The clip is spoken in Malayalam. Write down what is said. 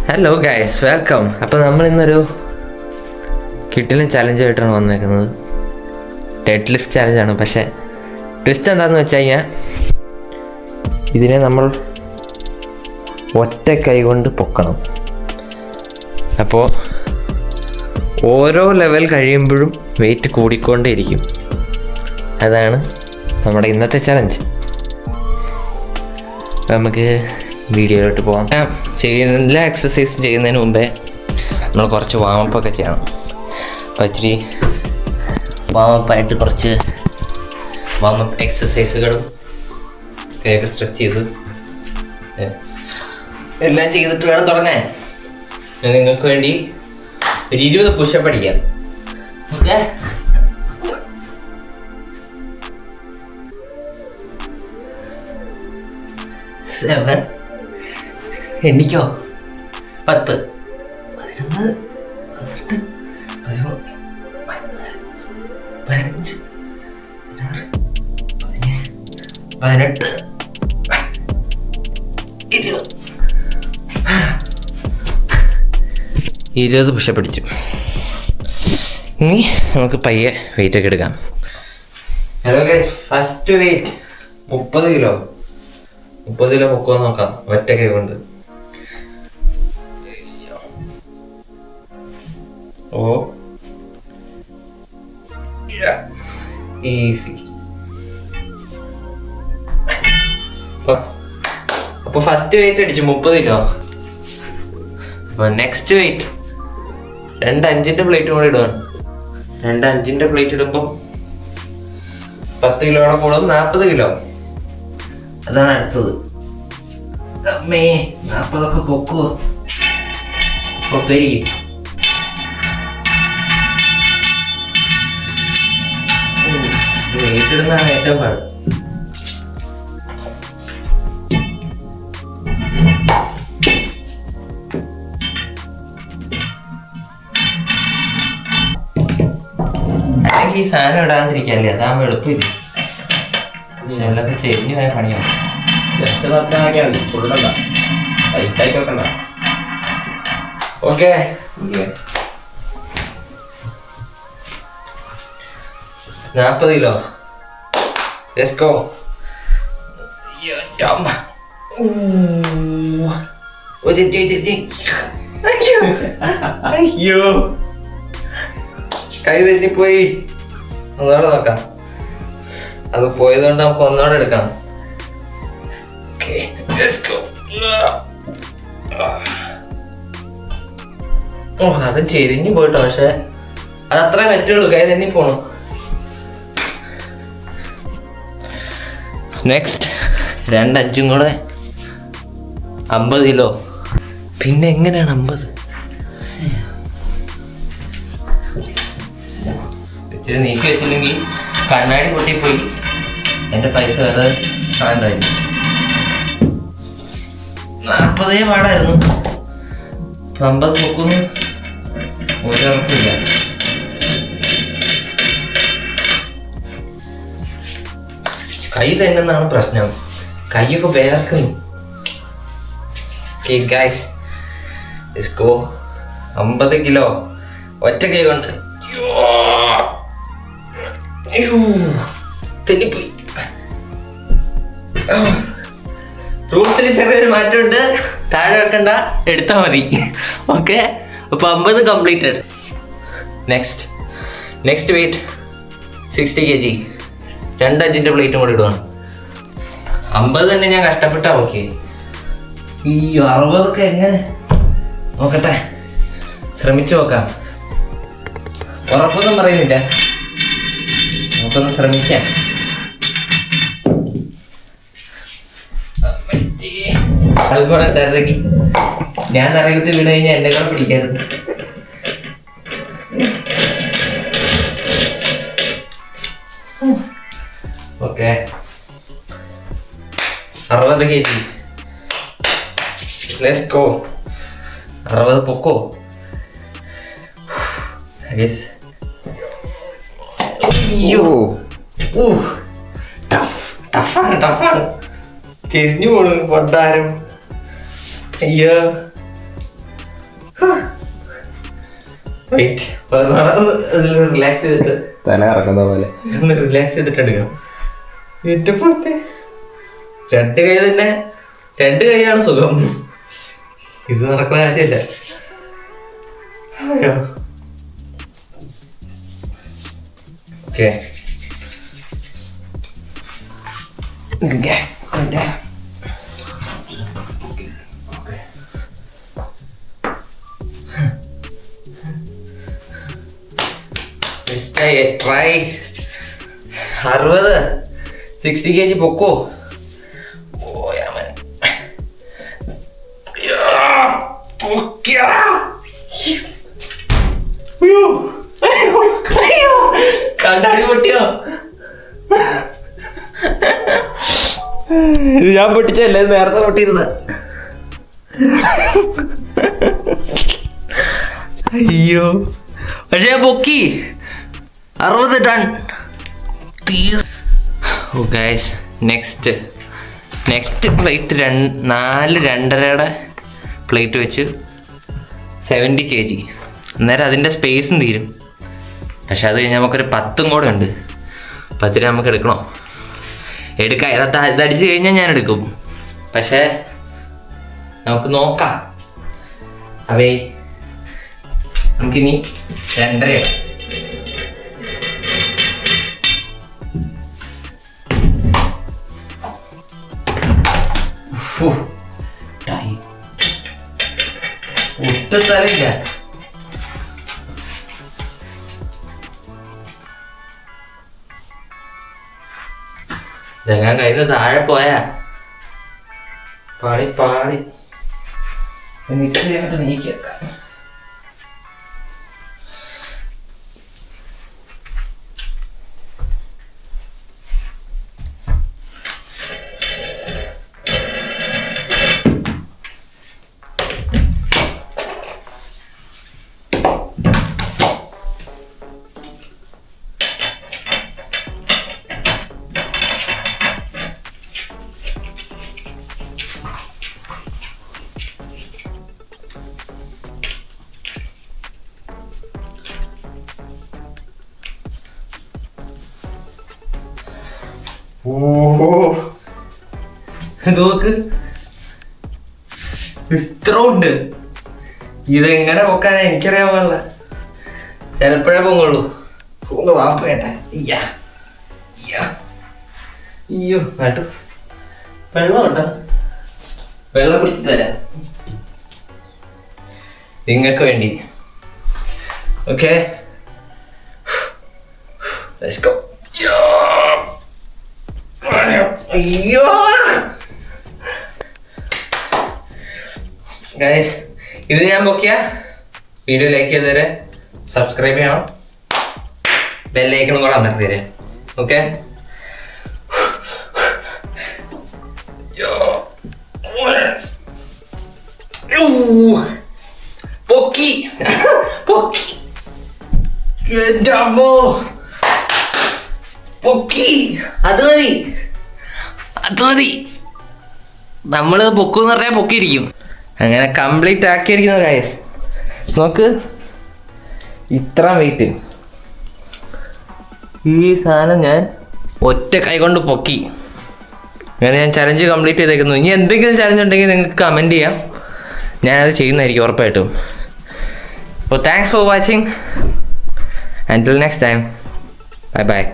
Hello guys, welcome. അപ്പോൾ നമ്മൾ ഇന്നൊരു കിട്ടിലും ചലഞ്ചായിട്ടാണ് വന്നേക്കുന്നത്. ഡെഡ് ലിഫ്റ്റ് ചലഞ്ചാണ്. പക്ഷേ ട്വിസ്റ്റ് എന്താണെന്ന് വെച്ച് കഴിഞ്ഞാൽ ഇതിനെ നമ്മൾ ഒറ്റ കൈ കൊണ്ട് പൊക്കണം. അപ്പോൾ ഓരോ ലെവൽ കഴിയുമ്പോഴും വെയിറ്റ് കൂടിക്കൊണ്ടേയിരിക്കും. അതാണ് നമ്മുടെ ഇന്നത്തെ ചലഞ്ച്. നമുക്ക് വീഡിയോയിലോട്ട് പോകാം. എല്ലാ എക്സസൈസും ചെയ്യുന്നതിന് മുമ്പേ നമ്മൾ കുറച്ച് വാമപ്പൊക്കെ ചെയ്യണം. അപ്പോൾ ഇച്ചിരി വാമപ്പായിട്ട് കുറച്ച് വാമപ്പ് എക്സസൈസുകളും ഒക്കെ സ്ട്രെച്ച് ചെയ്ത് എല്ലാം ചെയ്തിട്ട് വേണം തുടങ്ങാൻ. നിങ്ങൾക്ക് വേണ്ടി ഒരു 20 പുഷപ്പ് അടിക്കാം. ഓക്കെ, എണ്ണിക്കോ. 10, 11, 12, 13, 15, 16, 17, 18, 20 പുഷപ്പ് അടിച്ചു. ഇനി നമുക്ക് പയ്യെ വെയിറ്റ് ഒക്കെ എടുക്കാം. Hello guys, first weight 30 kilo. 30 kilo പൊക്കോന്ന് നോക്കാം ഒറ്റ കൈ കൊണ്ട്. Oh easy. അപ്പൊ ഫസ്റ്റ് വെയിറ്റ് അടിച്ചു 30 കിലോ. അപ്പൊ നെക്സ്റ്റ് വെയിറ്റ് 2 5-ന്റെ പ്ലേറ്റ് കൂടെ ഇടുകയാണ്. 2 5-ന്റെ പ്ലേറ്റ് ഇടുമ്പോൾ 10 കിലോയുടെ കൂടും 40 കിലോ. അതാണ് അടുത്തത്. അമ്മേ, 40 പൊക്കുവോ? പൊക്കരിക്കും. വെയിറ്റ് ഇടുന്നതാണ് ഏറ്റവും പാട്. അല്ലെങ്കിൽ ഈ സാധനം ഇടാണ്ടിരിക്കാല്ലേ, അതാകുമ്പോൾ എളുപ്പമില്ല. പക്ഷെ എല്ലാം ചെരിഞ്ഞു പോയ പണിയാണ്. Okay, 40 kilo. Let's go. അയ്യോ, കൈ തെറ്റിപ്പോയി. ഒന്നോടെ നോക്കാം. അത് പോയതുകൊണ്ട് നമുക്ക് ഒന്നോടെ എടുക്കാം. അത് ചെരിഞ്ഞു പോയിട്ടോ. പക്ഷെ അത് അത്രേ പറ്റുള്ളൂ. കൈ തന്നെ പോണു. നെക്സ്റ്റ് 2 5-ഉം കൂടെ 50 കിലോ. പിന്നെ എങ്ങനെയാണ് 50? ഇച്ചിരി നീക്കി വെച്ചില്ലെങ്കിൽ കണ്ണാടി പൊട്ടിപ്പോയി എൻ്റെ പൈസ വേറെ കാണണ്ടായിരുന്നു. 40 പാടായിരുന്നു. 50 പൊക്കുന്നു ഒരറപ്പില്ല. കൈ തന്നെന്നാണ് പ്രശ്നം. കൈയൊക്കെ വേർക്കുന്നു. Okay guys, let's go. 50 kilo ഒറ്റ കൈ കൊണ്ട്. തെന്നിപ്പോയി. റൂൾസിൽ ചെറിയൊരു മാറ്റമുണ്ട്. താഴെ വെക്കണ്ട, എടുത്താൽ മതി. ഓക്കെ, അപ്പോൾ 50 കംപ്ലീറ്റഡ്. Next weight 60 kg. 2 5-ന്റെ പ്ലേറ്റും കൂടി ഇടുവാണ്. 50 തന്നെ ഞാൻ കഷ്ടപ്പെട്ടാ. ഓക്കെ, ഈ 60 എങ്ങനെ നോക്കട്ടെ, ശ്രമിച്ചു നോക്കാം. ഉറപ്പൊന്നും പറയുന്നില്ല, നമുക്കൊന്ന് ശ്രമിക്കാം. അതുപോലെ ഉണ്ടായിരുന്നെങ്കിൽ ഞാൻ അറിയത്തിൽ വീണ് കഴിഞ്ഞാൽ എന്നെ കൂടെ പിടിക്കായിരുന്നു. Okay, 60 kg. Let's go. 60 പൊക്കോ. ടഫാണ്. ചെരിഞ്ഞു പോണു പൊട്ടാരം. അയ്യോ, റിലാക്സ് ചെയ്തിട്ട് തല ഇറക്കുന്ന പോലെ ഒന്ന് റിലാക്സ് ചെയ്തിട്ട് എടുക്കാം. രണ്ട് കൈ തന്നെ, രണ്ട് കൈയാണ് സുഖം. ഇത് നടക്കുന്ന കാര്യമല്ല. ഓക്കെ ട്രൈ 60 kg പൊക്കോ. കണ്ടാടി പൊട്ടിയോ? ഇത് ഞാൻ പൊട്ടിച്ചല്ലേ, നേരത്തെ പൊട്ടിയിരുന്ന. അയ്യോ, പക്ഷേ പൊക്കി 60 ടൺ. ഓ ഗൈസ്, നെക്സ്റ്റ് പ്ലേറ്റ് 4-2.5 പ്ലേറ്റ് വെച്ച് 70 kg. അന്നേരം അതിൻ്റെ സ്പേസും തീരും. പക്ഷെ അത് കഴിഞ്ഞ് നമുക്കൊരു 10 കൂടെ ഉണ്ട്. 10 നമുക്ക് എടുക്കണോ? എടുക്കാം. ഇതടിച്ച് കഴിഞ്ഞാൽ ഞാൻ എടുക്കും. പക്ഷേ നമുക്ക് നോക്കാം. അവേ നമുക്കിനി 2.5 ഒട്ടും സ്ഥലമില്ല. ഇതെങ്ങനെ കയ്യിൽ നിന്ന് താഴെ പോയാ പാടി മിക്സ് ചെയ്യാനായിട്ട് നീക്കിയേക്കാം. നോക്ക്, ഇത്ര ഉണ്ട്. ഇതെങ്ങനെ പൊക്കാനാ എനിക്കറിയാൻ പാടില്ല. ചിലപ്പോഴേ പൊങ്ങുള്ളൂ. ഒന്ന് വാപ്പേട്ടെ. അയ്യോ നാട്ടു വെള്ളം ഉണ്ടോ? വെള്ളം കുടിച്ചിട്ട് തരാം നിങ്ങൾക്ക് വേണ്ടി. Okay, let's go. അയ്യോ ഗൈസ്, ഇത് ഞാൻ പൊക്കിയ വീഡിയോ ലൈക്ക് ചെയ്ത് തരാം, സബ്സ്ക്രൈബ് ചെയ്യണം, ബെല്ലൈക്കണും കൂടെ അമർത്തി തരാം. ഓക്കെ, പൊക്കി പൊക്കി പൊക്കി. അത് മതി. നമ്മള് പൊക്കെന്ന് പറഞ്ഞാൽ പൊക്കിയിരിക്കും. അങ്ങനെ കംപ്ലീറ്റ് ആക്കിയിരിക്കുന്ന ഗൈസ്. നോക്ക്, ഇത്ര വെയിറ്റ്. ഈ സാധനം ഞാൻ ഒറ്റ കൈ കൊണ്ട് പൊക്കി. അങ്ങനെ ഞാൻ ചലഞ്ച് കംപ്ലീറ്റ് ചെയ്തേക്കുന്നു. ഇനി എന്തെങ്കിലും ചലഞ്ച് ഉണ്ടെങ്കിൽ നിങ്ങൾക്ക് കമൻറ്റ് ചെയ്യാം, ഞാനത് ചെയ്യുന്നതായിരിക്കും ഉറപ്പായിട്ടും. അപ്പോൾ thanks for watching. Until next time, bye bye.